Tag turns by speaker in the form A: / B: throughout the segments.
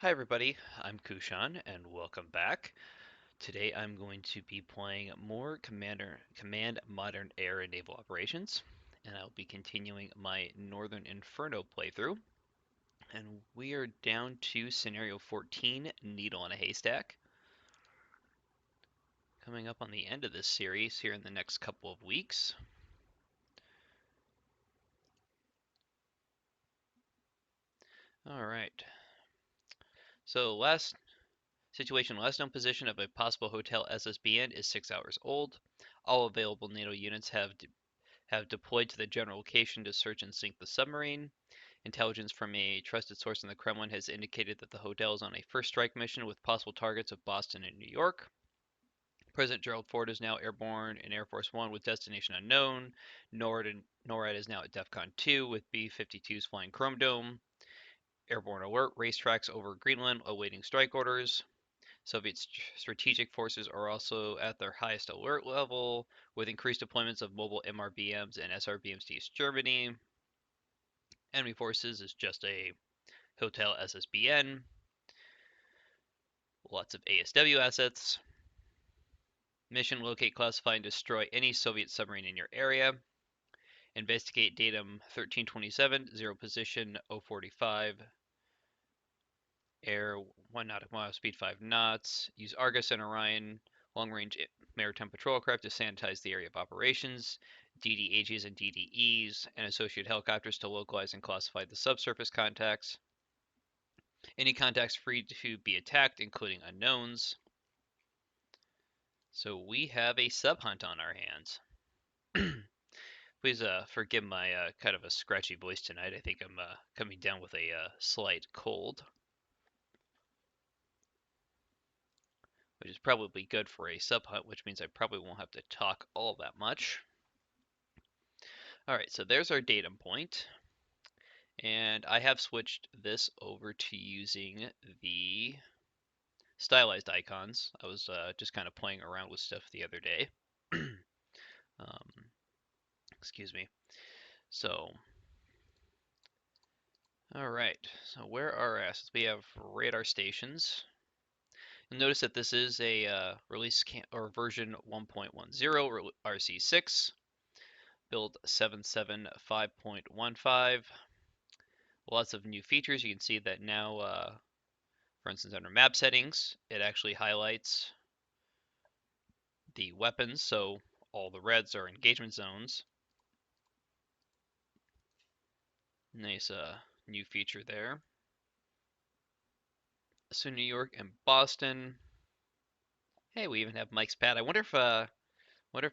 A: Hi everybody, I'm Kushan and welcome back. Today I'm going to be playing more Command Modern Air and Naval Operations, and I'll be continuing my Northern Inferno playthrough. And we are down to Scenario 14, Needle in a Haystack. Coming up on the end of this series here in the next couple of weeks. Alright, so last known position of a possible hotel SSBN is 6 hours old. All available NATO units have deployed to the general location to search and sink the submarine. Intelligence from a trusted source in the Kremlin has indicated that the hotel is on a first strike mission with possible targets of Boston and New York. President Gerald Ford is now airborne in Air Force One with destination unknown. NORAD is now at DEFCON 2 with B-52s flying Chrome Dome. Airborne alert, racetracks over Greenland awaiting strike orders. Soviet strategic forces are also at their highest alert level, with increased deployments of mobile MRBMs and SRBMs to East Germany. Enemy forces is just a hotel SSBN. Lots of ASW assets. Mission: locate, classify, and destroy any Soviet submarine in your area. Investigate datum 1327, zero position 045, air 1 nautical mile, speed 5 knots. Use Argus and Orion long-range maritime patrol craft to sanitize the area of operations. DDHs and DDEs and associated helicopters to localize and classify the subsurface contacts. Any contacts free to be attacked, including unknowns. So we have a sub hunt on our hands. Please forgive my kind of a scratchy voice tonight. I think I'm coming down with a slight cold, which is probably good for a sub hunt, which means I probably won't have to talk all that much. All right, so there's our datum point, and I have switched this over to using the stylized icons. I was just kind of playing around with stuff the other day. Excuse me. So, all right. So where are our assets? We have radar stations. You'll notice that this is a release or version 1.10 RC6, build 775.15. Lots of new features. You can see that now, for instance, under map settings, it actually highlights the weapons, so all the reds are engagement zones. Nice new feature there. So New York and Boston. Hey, we even have Mike's pad. I wonder if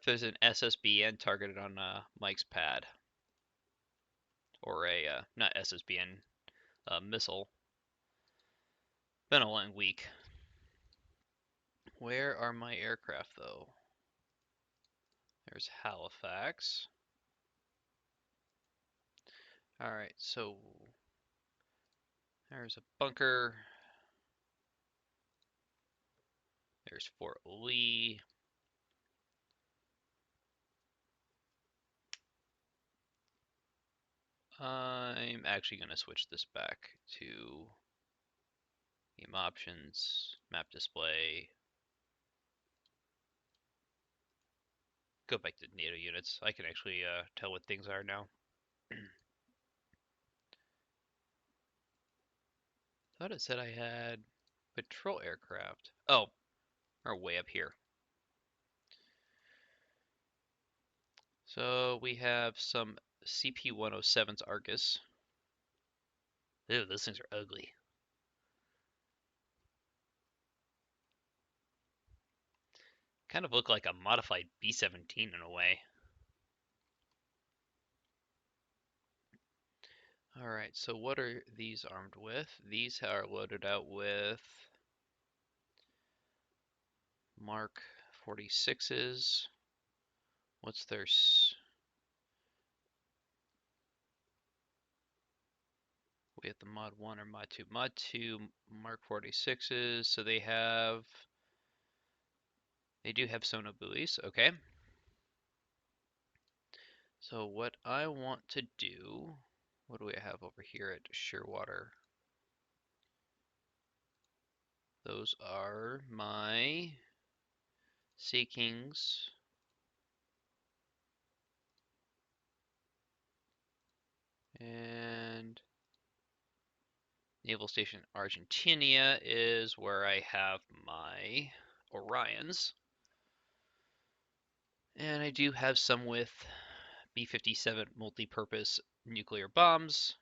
A: there's an SSBN targeted on Mike's pad, or a not SSBN missile. Been a long week. Where are my aircraft though? There's Halifax. All right, so there's a bunker. There's Fort Lee. I'm actually going to switch this back to game options, map display. Go back to NATO units. I can actually tell what things are now. Thought it said I had patrol aircraft. Oh, are way up here. So we have some CP-107s Argus. Ew, those things are ugly. Kind of look like a modified B-17 in a way. Alright, so what are these armed with? These are loaded out with Mark 46s. What's their... We have the Mod 1 or Mod 2. Mod 2 Mark 46s, so they have... They do have sonobuoys, okay. So what I want to do... What do we have over here at Shearwater? Those are my Sea Kings and Naval Station Argentina is where I have my Orions. And I do have some with B-57 multi-purpose nuclear bombs.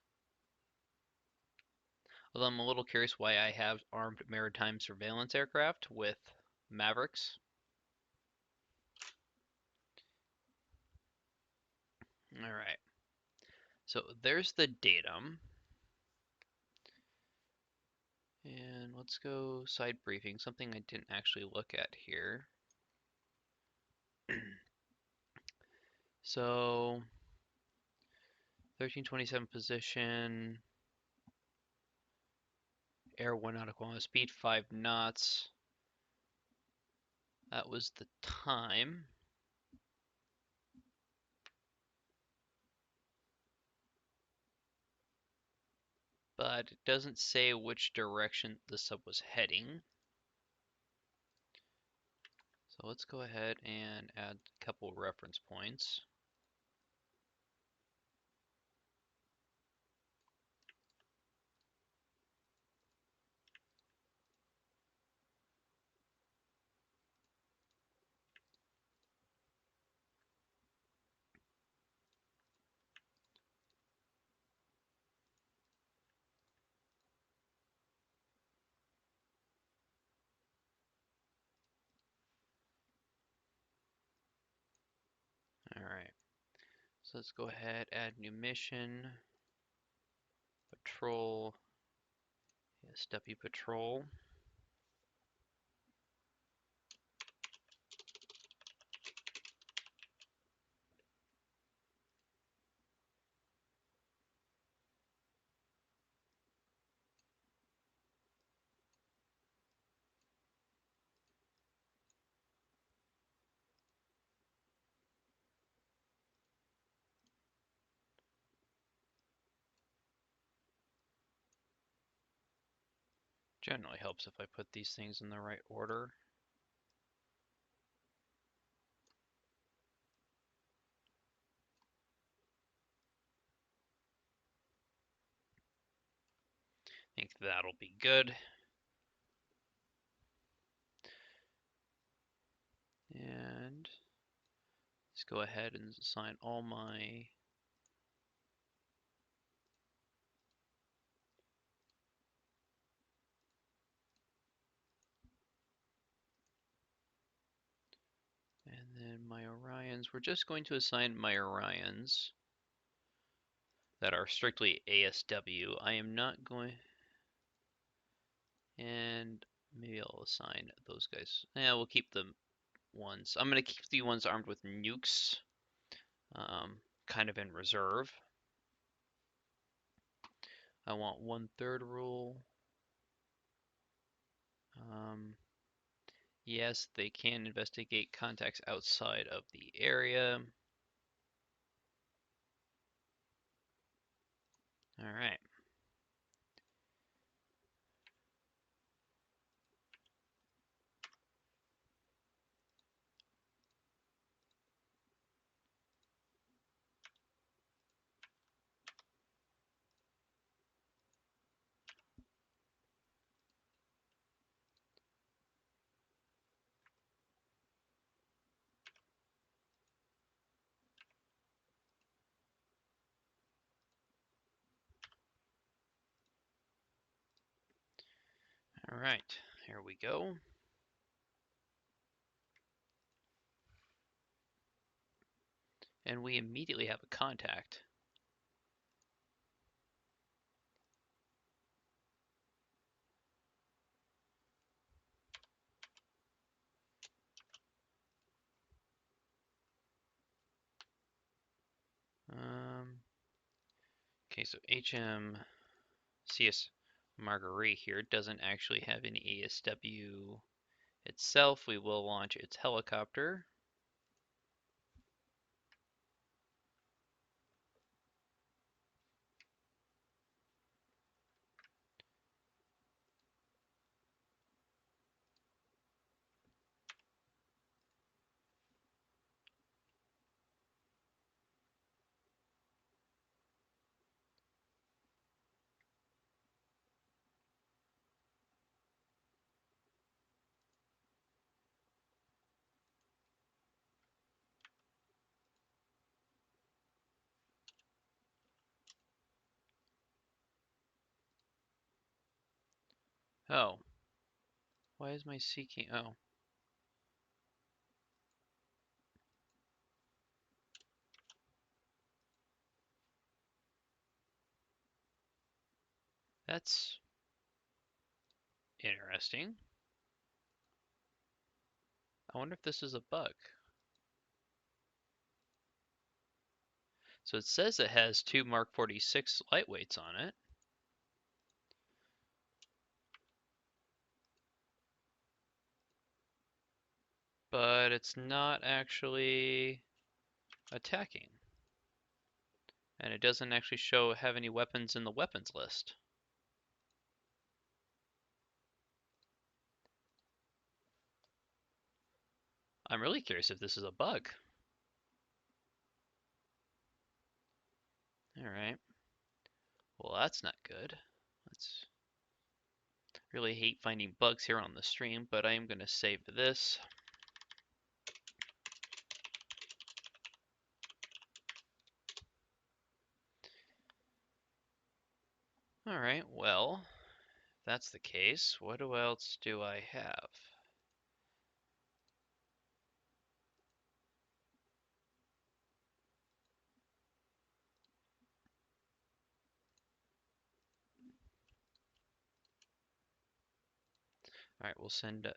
A: Although I'm a little curious why I have armed maritime surveillance aircraft with Mavericks. Alright, so there's the datum. And let's go side briefing, something I didn't actually look at here. So 1327 position, air 1 nautical speed 5 knots. That was the time. But it doesn't say which direction the sub was heading. So let's go ahead and add a couple reference points. Alright, so let's go ahead, add new mission, patrol, SW patrol. Generally helps if I put these things in the right order. I think that'll be good. And let's go ahead and assign all my and then my Orions. We're just going to assign my Orions that are strictly ASW. I am not going, and maybe I'll assign those guys. Yeah, we'll keep the ones. I'm going to keep the ones armed with nukes kind of in reserve. I want 1/3 rule. Yes, they can investigate contacts outside of the area. All right. All right, here we go. And we immediately have a contact. Okay, so HMCS Marguerite here doesn't actually have any ASW itself. We will launch its helicopter. Oh. Why is my seeking? Oh. That's interesting. I wonder if this is a bug. So it says it has two Mark 46 lightweights on it. But it's not actually attacking. And it doesn't actually have any weapons in the weapons list. I'm really curious if this is a bug. Alright. Well, that's not good. Let's really hate finding bugs here on the stream, but I am going to save this. Alright, well, if that's the case, what else do I have? Alright, we'll send...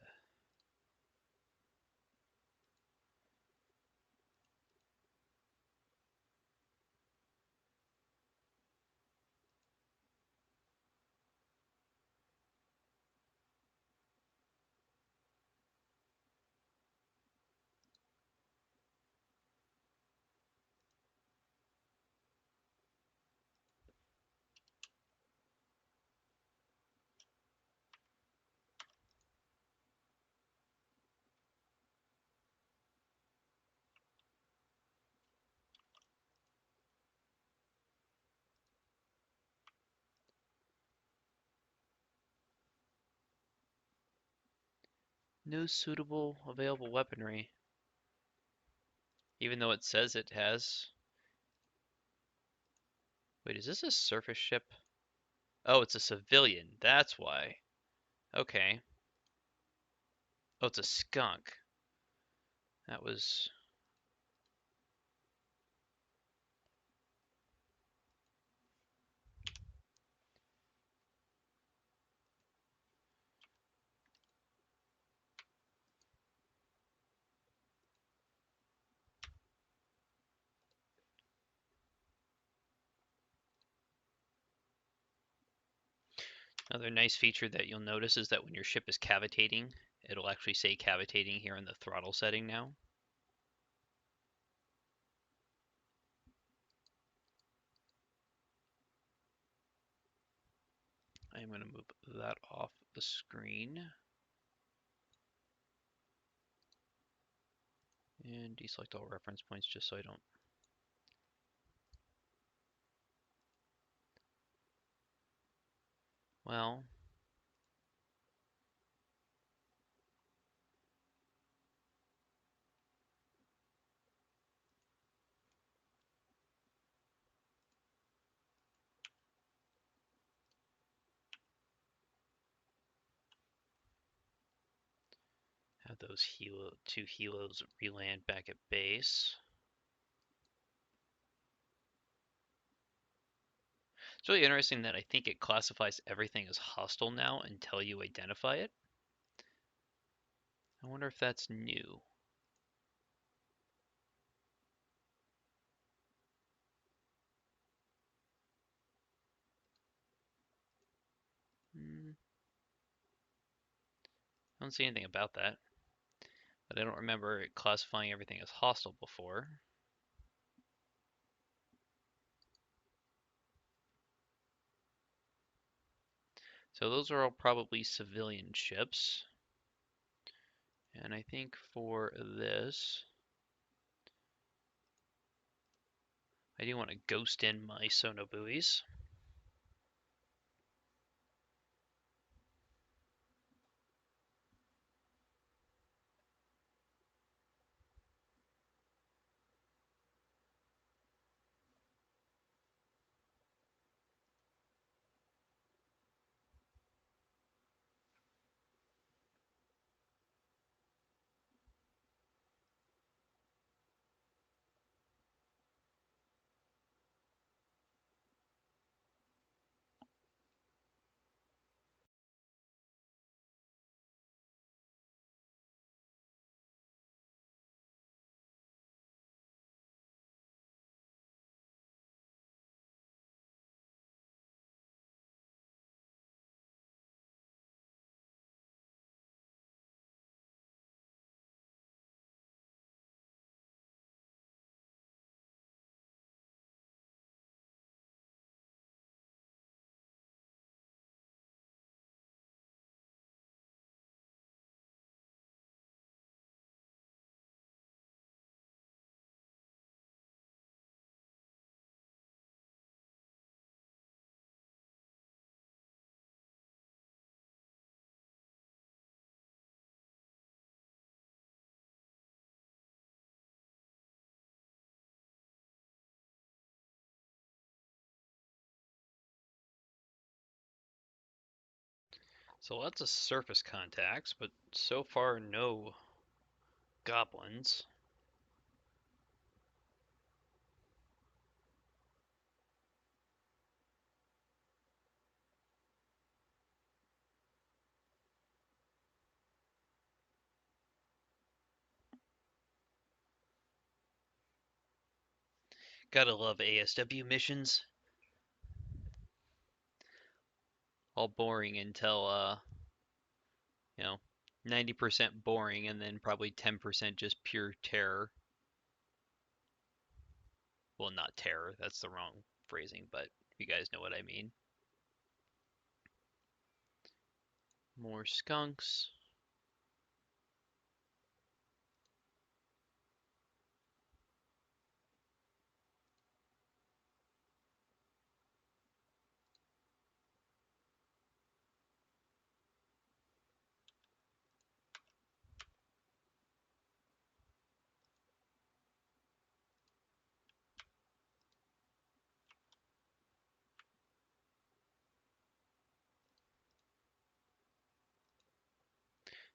A: no suitable available weaponry. Even though it says it has... Wait, is this a surface ship? Oh, it's a civilian. That's why. Okay. Oh, it's a skunk. That was... Another nice feature that you'll notice is that when your ship is cavitating, it'll actually say cavitating here in the throttle setting now. I'm going to move that off the screen. And deselect all reference points just so I don't... Well... Have those two helos reland back at base. It's really interesting that I think it classifies everything as hostile now until you identify it. I wonder if that's new. I don't see anything about that. But I don't remember it classifying everything as hostile before. So those are all probably civilian ships. And I think for this, I do want to ghost in my sonobuoys. So lots of surface contacts, but so far no goblins. Gotta love ASW missions. All boring until, 90% boring and then probably 10% just pure terror. Well, not terror, that's the wrong phrasing, but you guys know what I mean. More skunks.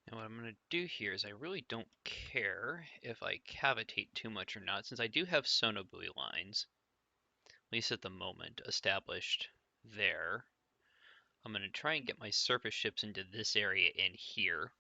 A: And what I'm going to do here is I really don't care if I cavitate too much or not, since I do have sonobuoy lines, at least at the moment, established there. I'm going to try and get my surface ships into this area in here.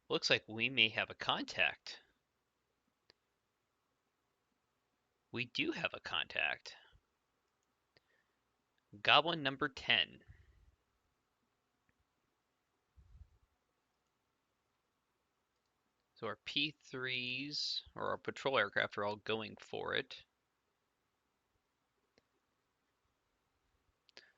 A: Looks like we may have a contact. We do have a contact. Goblin number 10. So our P3s, or our patrol aircraft, are all going for it.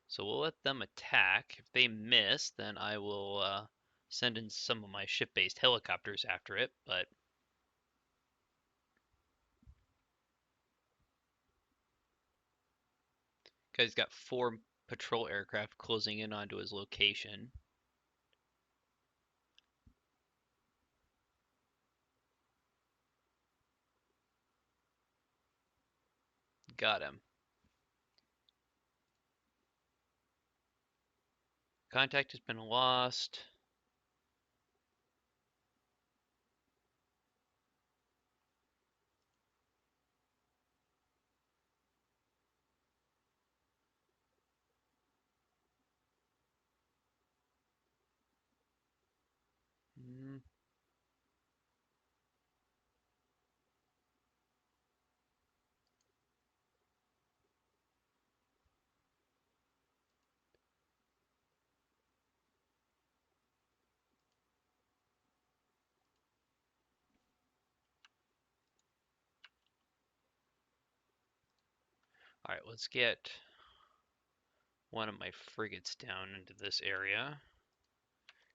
A: So we'll let them attack. If they miss, then I will send in some of my ship-based helicopters after it, but guy's got 4 patrol aircraft closing in onto his location. Got him. Contact has been lost. Mm, all right, let's get one of my frigates down into this area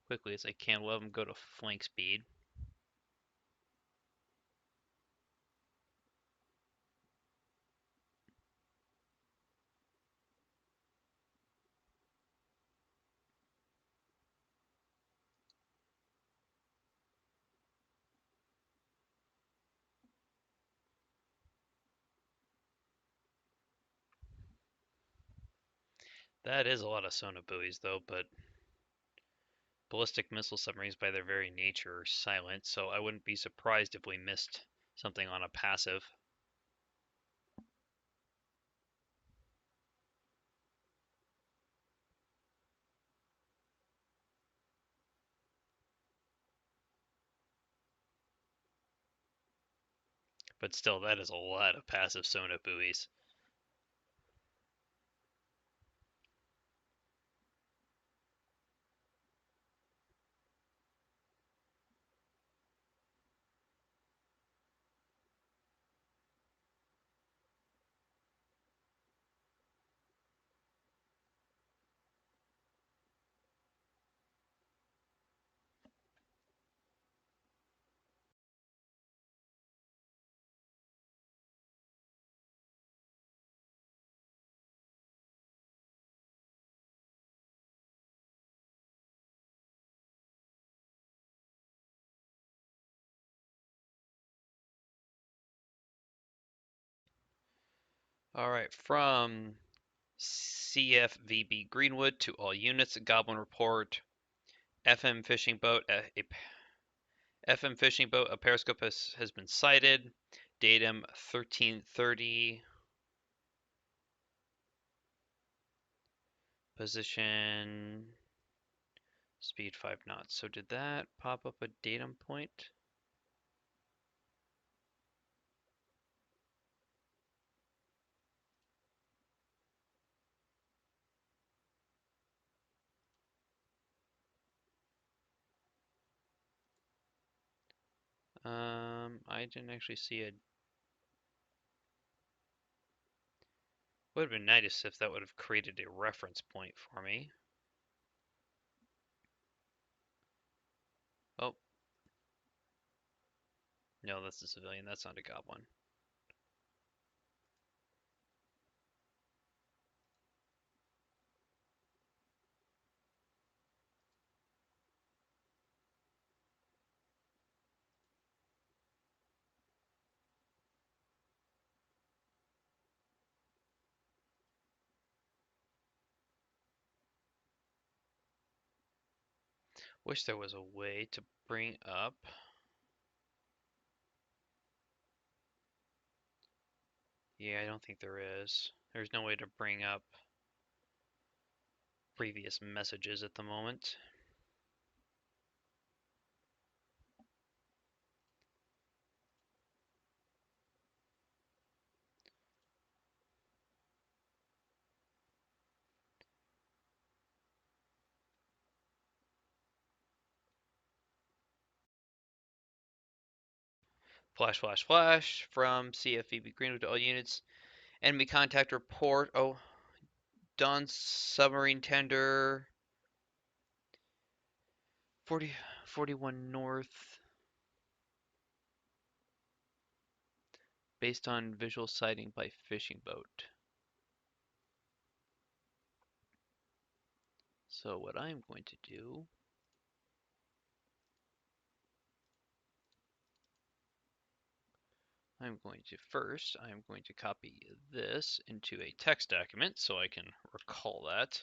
A: quickly as I can. We'll have them go to flank speed. That is a lot of sonar buoys, though, but ballistic missile submarines, by their very nature, are silent, so I wouldn't be surprised if we missed something on a passive. But still, that is a lot of passive sonar buoys. Alright, from CFVB Greenwood to all units, Goblin report. FM fishing boat, FM fishing boat, a periscope has been sighted. Datum 1330. Position speed 5 knots. So did that pop up a datum point? I didn't actually see it. Would have been nice if that would have created a reference point for me. Oh, no, that's a civilian. That's not a goblin. Wish there was a way to bring up. Yeah, I don't think there is. There's no way to bring up previous messages at the moment. Flash, flash, flash from CFVB Greenwood to all units. Enemy contact report. Oh, Dawn submarine tender. 41 north. Based on visual sighting by fishing boat. So what I'm going to do, I'm going to copy this into a text document so I can recall that.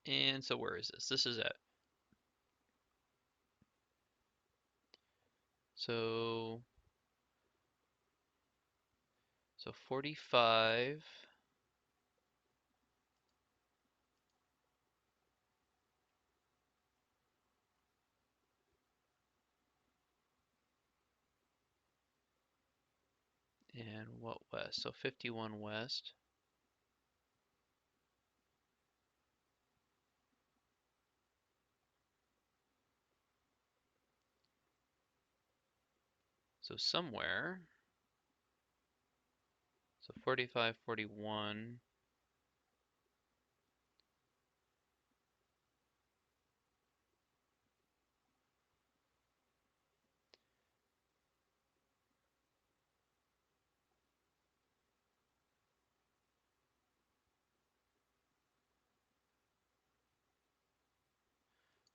A: And so where is this? This is at. So 45. And what west? So 51 west. So somewhere. So 45, 41.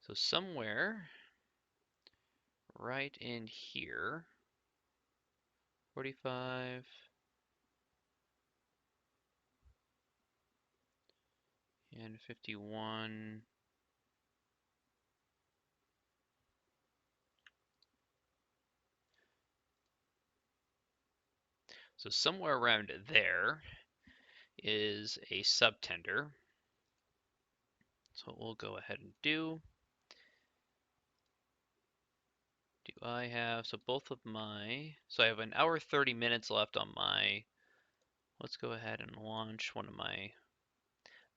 A: So somewhere right in here. 45. And 51. So somewhere around there is a subtender. So what we'll go ahead and do I have, so both of my, so I have an hour 30 minutes left on my, let's go ahead and launch one of my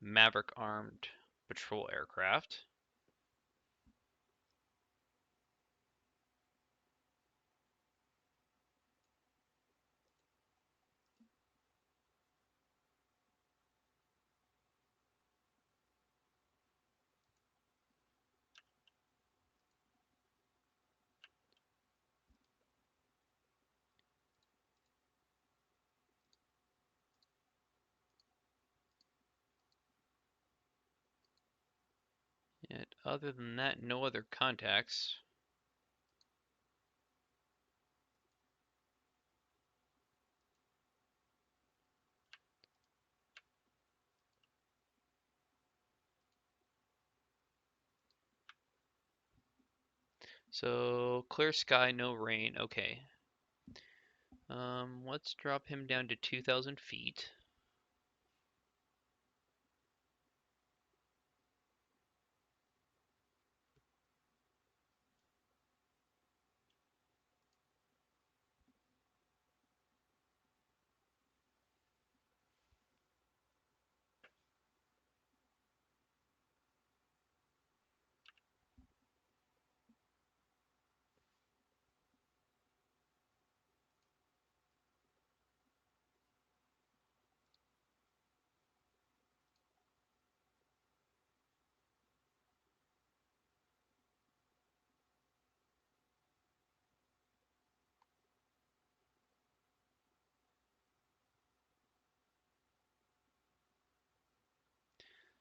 A: Maverick armed patrol aircraft. And other than that, no other contacts. So clear sky, no rain. Okay. Let's drop him down to 2,000 feet.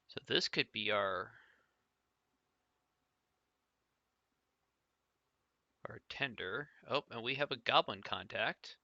A: So this could be our tender. Oh, and we have a goblin contact.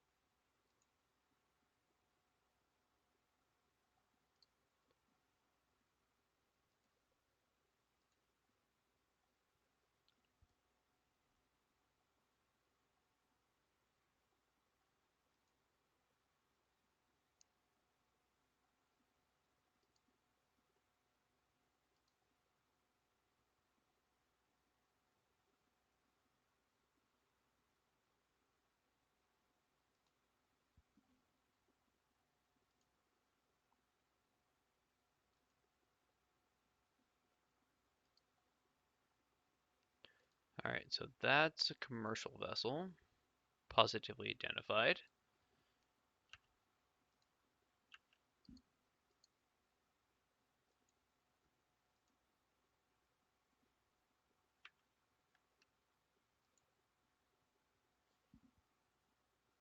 A: All right, so that's a commercial vessel, positively identified.